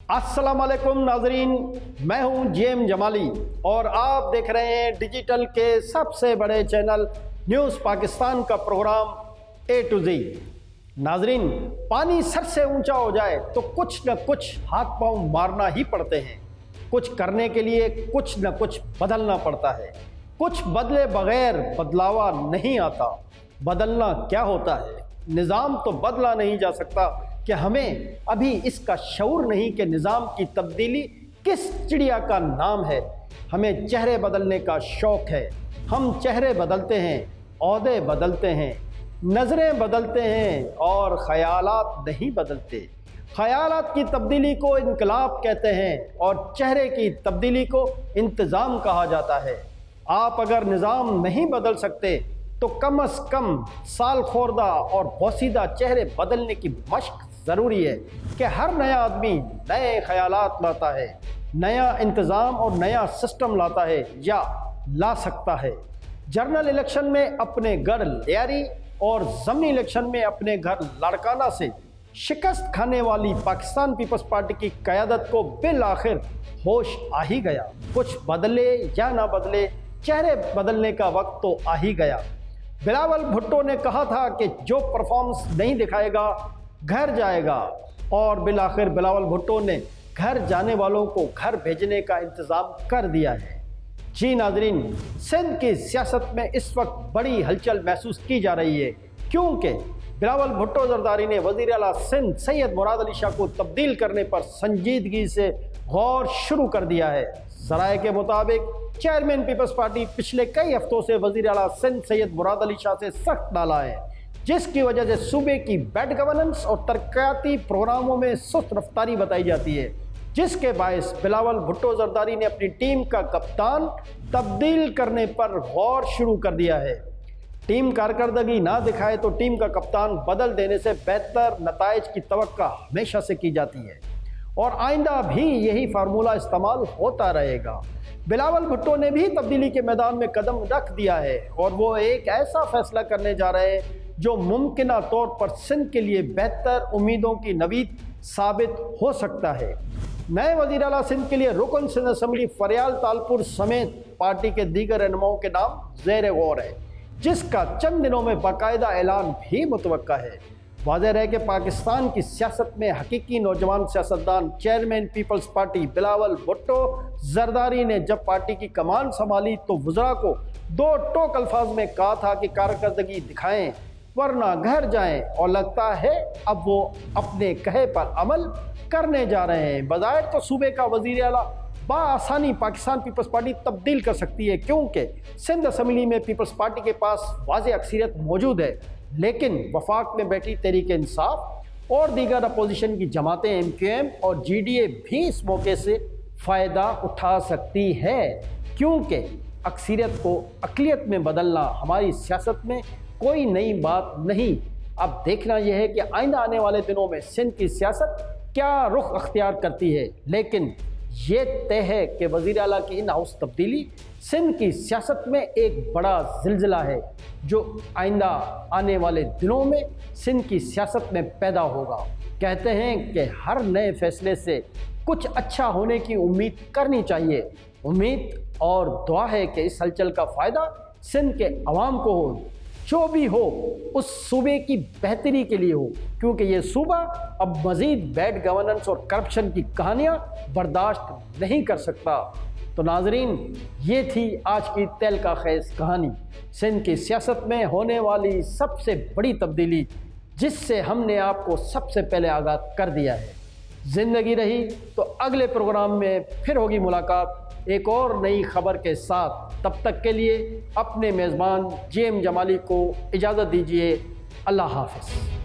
अस्सलाम वालेकुम नाजरीन, मैं हूं जेएम जमाली और आप देख रहे हैं डिजिटल के सबसे बड़े चैनल न्यूज़ पाकिस्तान का प्रोग्राम ए टू जी। नाजरीन, पानी सर से ऊंचा हो जाए तो कुछ न कुछ हाथ पांव मारना ही पड़ते हैं। कुछ करने के लिए कुछ न कुछ बदलना पड़ता है। कुछ बदले बगैर बदलावा नहीं आता। बदलना क्या होता है? निज़ाम तो बदला नहीं जा सकता कि हमें अभी इसका शऊर नहीं कि निज़ाम की तब्दीली किस चिड़िया का नाम है। हमें चेहरे बदलने का शौक़ है। हम चेहरे बदलते हैं, ओहदे बदलते हैं, नज़रें बदलते हैं और ख़यालात नहीं बदलते। ख़यालात की तब्दीली को इनकलाब कहते हैं और चेहरे की तब्दीली को इंतज़ाम कहा जाता है। आप अगर निज़ाम नहीं बदल सकते तो कम अज़ कम साल खोरदा और बोसीदा चेहरे बदलने की मशक ज़रूरी है कि हर नया आदमी नए ख़यालात लाता है, नया इंतज़ाम और नया सिस्टम लाता है या ला सकता है। जनरल इलेक्शन में अपने घर लियारी और ज़मीनी इलेक्शन में अपने घर लाड़काना से शिकस्त खाने वाली पाकिस्तान पीपल्स पार्टी की क़यादत को बिल आखिर होश आ ही गया। कुछ बदले या ना बदले, चेहरे बदलने का वक्त तो आ ही गया। बिलावल भुट्टो ने कहा था कि जो परफॉर्मेंस नहीं दिखाएगा घर जाएगा, और बिल आखिर बिलावल भुट्टो ने घर जाने वालों को घर भेजने का इंतज़ाम कर दिया है। जी नाजरीन, सिंध की सियासत में इस वक्त बड़ी हलचल महसूस की जा रही है क्योंकि बिलावल भुट्टो जरदारी ने वज़ीर आला सिंध सैयद मुराद अली शाह को तब्दील करने पर संजीदगी से गौर शुरू कर दिया है। ज़राए के मुताबिक चेयरमैन पीपल्स पार्टी पिछले कई हफ्तों से वज़ीर आला सिंध सैयद मुराद अली शाह से सख्त नाला है, जिसकी वजह से सूबे की बैड गवर्नेंस और तरक्याती प्रोग्रामों में सुस्त रफ्तारी बताई जाती है, जिसके बायस बिलावल भुट्टो जरदारी ने अपनी टीम का कप्तान तब्दील करने पर गौर शुरू कर दिया है। टीम कारकर्दगी ना दिखाए तो टीम का कप्तान बदल देने से बेहतर नताइज की तवक्का हमेशा से की जाती है और आइंदा भी यही फार्मूला इस्तेमाल होता रहेगा। बिलावल भुट्टो ने भी तब्दीली के मैदान में कदम रख दिया है और वो एक ऐसा फैसला करने जा रहे हैं जो मुमकिना तौर पर सिंध के लिए बेहतर उम्मीदों की नवीद साबित हो सकता है। नए वज़ीर आला सिंध के लिए रुकन सिंध असम्बली फरियाल तालपुर समेत पार्टी के दीगर रहनुमाओं के नाम ज़ेर गौर है, जिसका चंद दिनों में बाकायदा ऐलान भी मुतवक्का है। वाज़ेह है कि पाकिस्तान की सियासत में हकीकी नौजवान सियासतदान chairman Peoples Party Bilawal Bhutto Zardari ने जब पार्टी की कमान संभाली तो वज़रा को दो टोक अल्फाज में कहा था कि कारकर्दगी दिखाएं वरना घर जाएं, और लगता है अब वो अपने कहे पर अमल करने जा रहे हैं। बज़ाहिर तो सूबे का वज़ीर आला बआसानी पाकिस्तान पीपल्स पार्टी तब्दील कर सकती है क्योंकि सिंध असम्बली में पीपल्स पार्टी के पास वाज़ेह अक्सरियत मौजूद है, लेकिन वफाक में बैठी तहरीक इंसाफ और दीगर अपोजिशन की जमातें MQM और GDA भी इस मौके से फ़ायदा उठा सकती है क्योंकि अक्सरियत को अक़लियत में बदलना हमारी सियासत में कोई नई बात नहीं। अब देखना यह है कि आइंदा आने वाले दिनों में सिंध की सियासत क्या रुख अख्तियार करती है, लेकिन ये तय है कि वज़ीर आला की इन हाउस तब्दीली सिंध की सियासत में एक बड़ा ज़िलज़िला है जो आइंदा आने वाले दिनों में सिंध की सियासत में पैदा होगा। कहते हैं कि हर नए फैसले से कुछ अच्छा होने की उम्मीद करनी चाहिए। उम्मीद और दुआ है कि इस हलचल का फ़ायदा सिंध के अवाम को हो, जो भी हो उस सूबे की बेहतरी के लिए हो, क्योंकि ये सूबा अब मज़ीद बैड गवर्नेंस और करप्शन की कहानियाँ बर्दाश्त नहीं कर सकता। तो नाजरीन, ये थी आज की तेल का खेस कहानी, सिंध की सियासत में होने वाली सबसे बड़ी तब्दीली जिससे हमने आपको सबसे पहले आगाह कर दिया है। ज़िंदगी रही तो अगले प्रोग्राम में फिर होगी मुलाकात एक और नई खबर के साथ। तब तक के लिए अपने मेज़बान जेएम जमाली को इजाज़त दीजिए। अल्लाह हाफ़िज़।